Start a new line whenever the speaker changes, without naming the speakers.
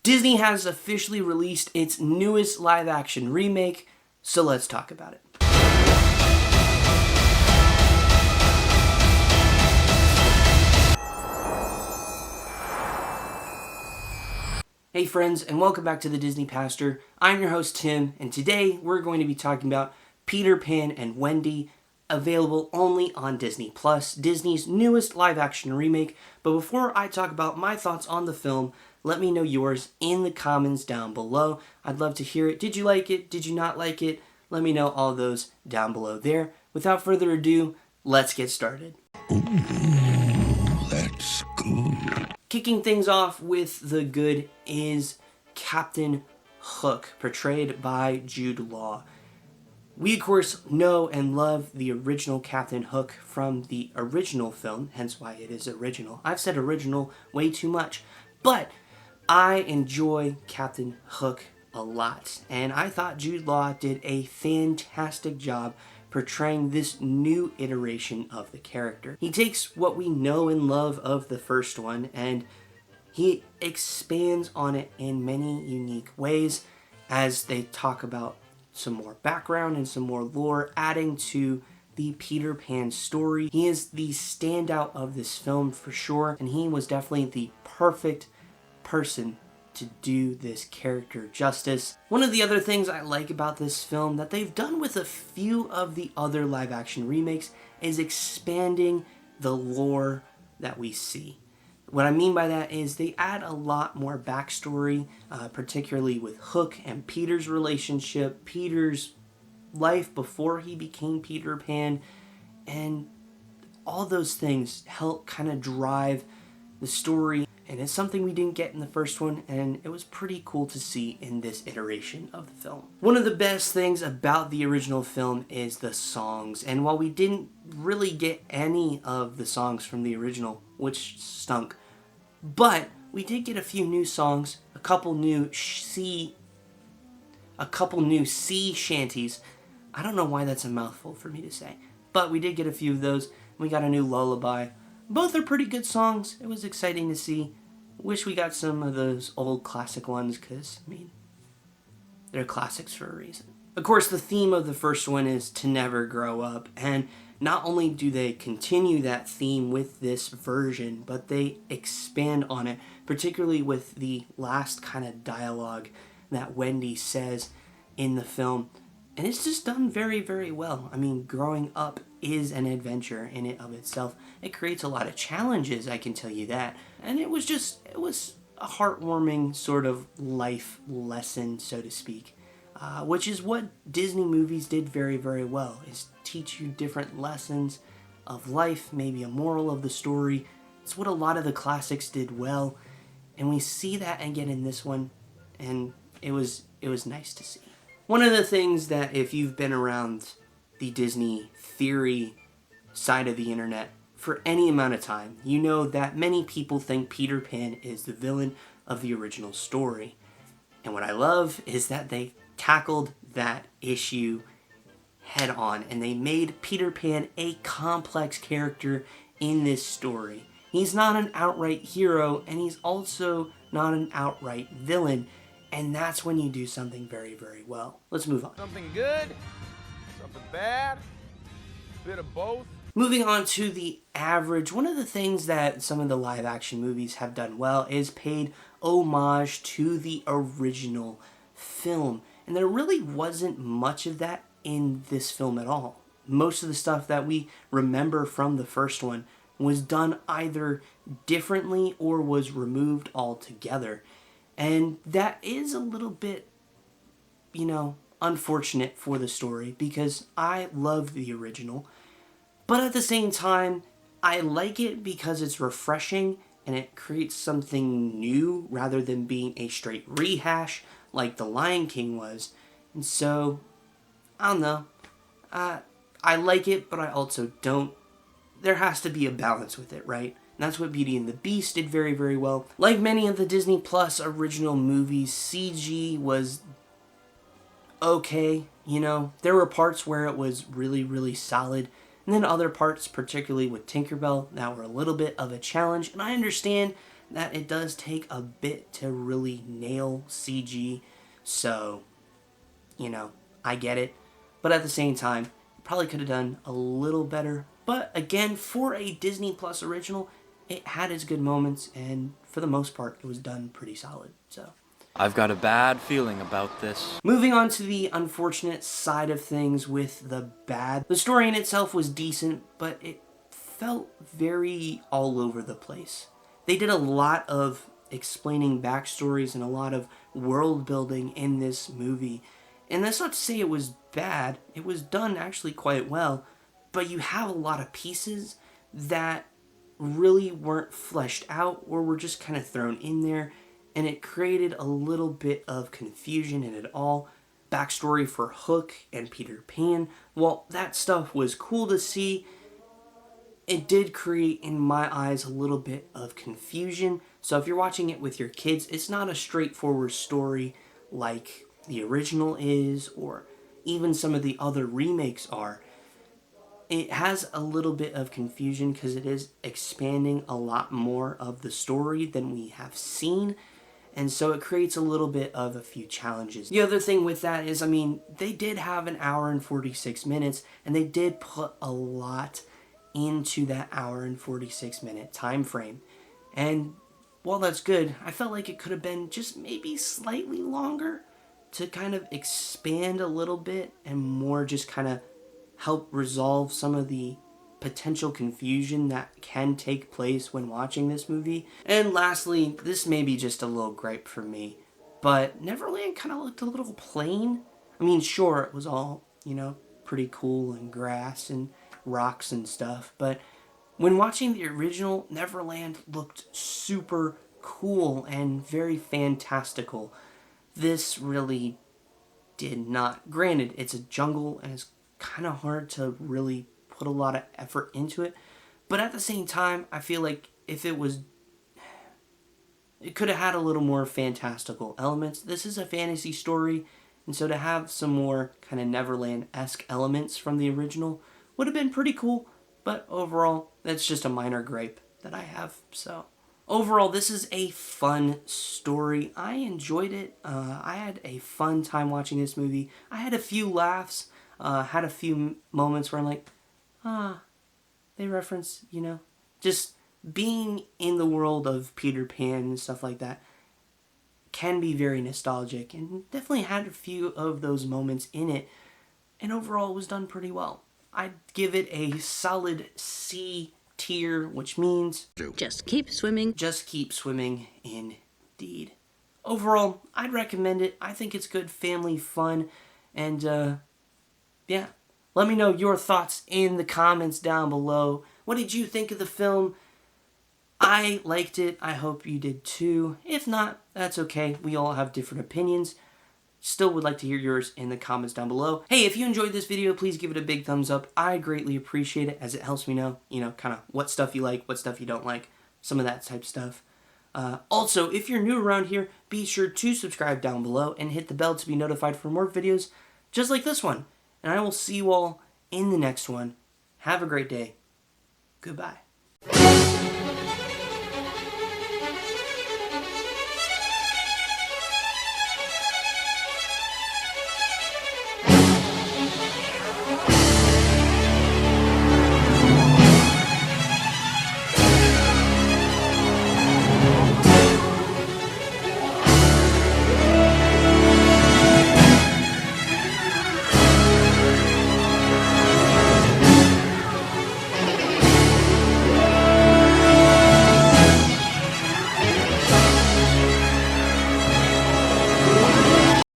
Disney has officially released its newest live-action remake, so let's talk about it. Hey friends, and welcome back to the Disney Pastor. I'm your host Tim, and today we're going to be talking about Peter Pan and Wendy, available only on Disney+, Disney's newest live-action remake. But before I talk about my thoughts on the film, let me know yours in the comments down below. I'd love to hear it. Did you like it? Did you not like it? Let me know all those down below there. Without further ado, let's get started.
Ooh, that's good.
Kicking things off with the good is Captain Hook, portrayed by Jude Law. We, of course, know and love the original Captain Hook from the original film, hence why it is original. I've said original way too much, but I enjoy Captain Hook a lot, and I thought Jude Law did a fantastic job portraying this new iteration of the character. He takes what we know and love of the first one, and he expands on it in many unique ways as they talk about some more background and some more lore, adding to the Peter Pan story. He is the standout of this film for sure, and he was definitely the perfect person to do this character justice. One of the other things I like about this film that they've done with a few of the other live action remakes is expanding the lore that we see. What I mean by that is they add a lot more backstory, particularly with Hook and Peter's relationship, Peter's life before he became Peter Pan, and all those things help kind of drive the story. And it's something we didn't get in the first one, and it was pretty cool to see in this iteration of the film. One of the best things about the original film is the songs, and while we didn't really get any of the songs from the original, which stunk, but we did get a few new songs, a couple new sea shanties. I don't know why that's a mouthful for me to say, but we did get a few of those. We got a new lullaby. Both are pretty good songs. It was exciting to see. Wish we got some of those old classic ones because, I mean, they're classics for a reason. Of course, the theme of the first one is to never grow up, and not only do they continue that theme with this version, but they expand on it, particularly with the last kind of dialogue that Wendy says in the film. And it's just done very, very well. I mean, growing up is an adventure in it of itself. It creates a lot of challenges, I can tell you that. And it was a heartwarming sort of life lesson, so to speak. Which is what Disney movies did very, very well, is teach you different lessons of life, maybe a moral of the story. It's what a lot of the classics did well. And we see that again in this one, and it was nice to see. One of the things that, if you've been around the Disney theory side of the internet for any amount of time, you know that many people think Peter Pan is the villain of the original story. And what I love is that they tackled that issue head on, and they made Peter Pan a complex character in this story. He's not an outright hero, and he's also not an outright villain. And that's when you do something very, very well. Let's move on.
Something good, something bad, a bit of both.
Moving on to the average, one of the things that some of the live action movies have done well is paid homage to the original film. And there really wasn't much of that in this film at all. Most of the stuff that we remember from the first one was done either differently or was removed altogether. And that is a little bit, unfortunate for the story because I love the original. But at the same time, I like it because it's refreshing and it creates something new rather than being a straight rehash like The Lion King was. And so, I don't know. I like it, but I also don't. There has to be a balance with it, right? And that's what Beauty and the Beast did very, very well. Like many of the Disney Plus original movies, CG was okay, There were parts where it was really, really solid. And then other parts, particularly with Tinkerbell, that were a little bit of a challenge. And I understand that it does take a bit to really nail CG, so, I get it. But at the same time, probably could have done a little better. But again, for a Disney Plus original, it had its good moments, and for the most part, it was done pretty solid. So
I've got a bad feeling about this.
moving on to the unfortunate side of things with the bad. The story in itself was decent, but it felt very all over the place. They did a lot of explaining backstories and a lot of world building in this movie. And that's not to say it was bad. It was done actually quite well. But you have a lot of pieces that really weren't fleshed out or were just kind of thrown in there. And it created a little bit of confusion in it all. Backstory for Hook and Peter Pan. While that stuff was cool to see, it did create, in my eyes, a little bit of confusion. So if you're watching it with your kids, it's not a straightforward story like the original is, or even some of the other remakes are. It has a little bit of confusion because it is expanding a lot more of the story than we have seen. And so it creates a little bit of a few challenges. The other thing with that is, they did have an hour and 46 minutes, and they did put a lot into that hour and 46 minute time frame. And while that's good, I felt like it could have been just maybe slightly longer to kind of expand a little bit and more just kind of help resolve some of the potential confusion that can take place when watching this movie. And lastly, this may be just a little gripe for me, but Neverland kind of looked a little plain. Sure, it was all, pretty cool and grass and rocks and stuff, but when watching the original, Neverland looked super cool and very fantastical. This really did not. Granted, it's a jungle and it's kind of hard to really put a lot of effort into it, but at the same time, I feel like if it could have had a little more fantastical elements. This is a fantasy story, and so to have some more kind of Neverland-esque elements from the original would have been pretty cool, but overall, that's just a minor gripe that I have. So overall, this is a fun story. I enjoyed it. I had a fun time watching this movie. I had a few laughs, had a few moments where I'm like, they reference, just being in the world of Peter Pan and stuff like that can be very nostalgic, and definitely had a few of those moments in it, and overall it was done pretty well. I'd give it a solid C tier, which means
just keep swimming.
Just keep swimming, indeed. Overall, I'd recommend it. I think it's good family fun, and yeah. Let me know your thoughts in the comments down below. What did you think of the film? I liked it. I hope you did too. If not, that's okay. We all have different opinions. Still would like to hear yours in the comments down below. Hey, if you enjoyed this video, please give it a big thumbs up. I greatly appreciate it, as it helps me know, kind of what stuff you like, what stuff you don't like, some of that type stuff. Also, if you're new around here, be sure to subscribe down below and hit the bell to be notified for more videos just like this one. And I will see you all in the next one. Have a great day. Goodbye.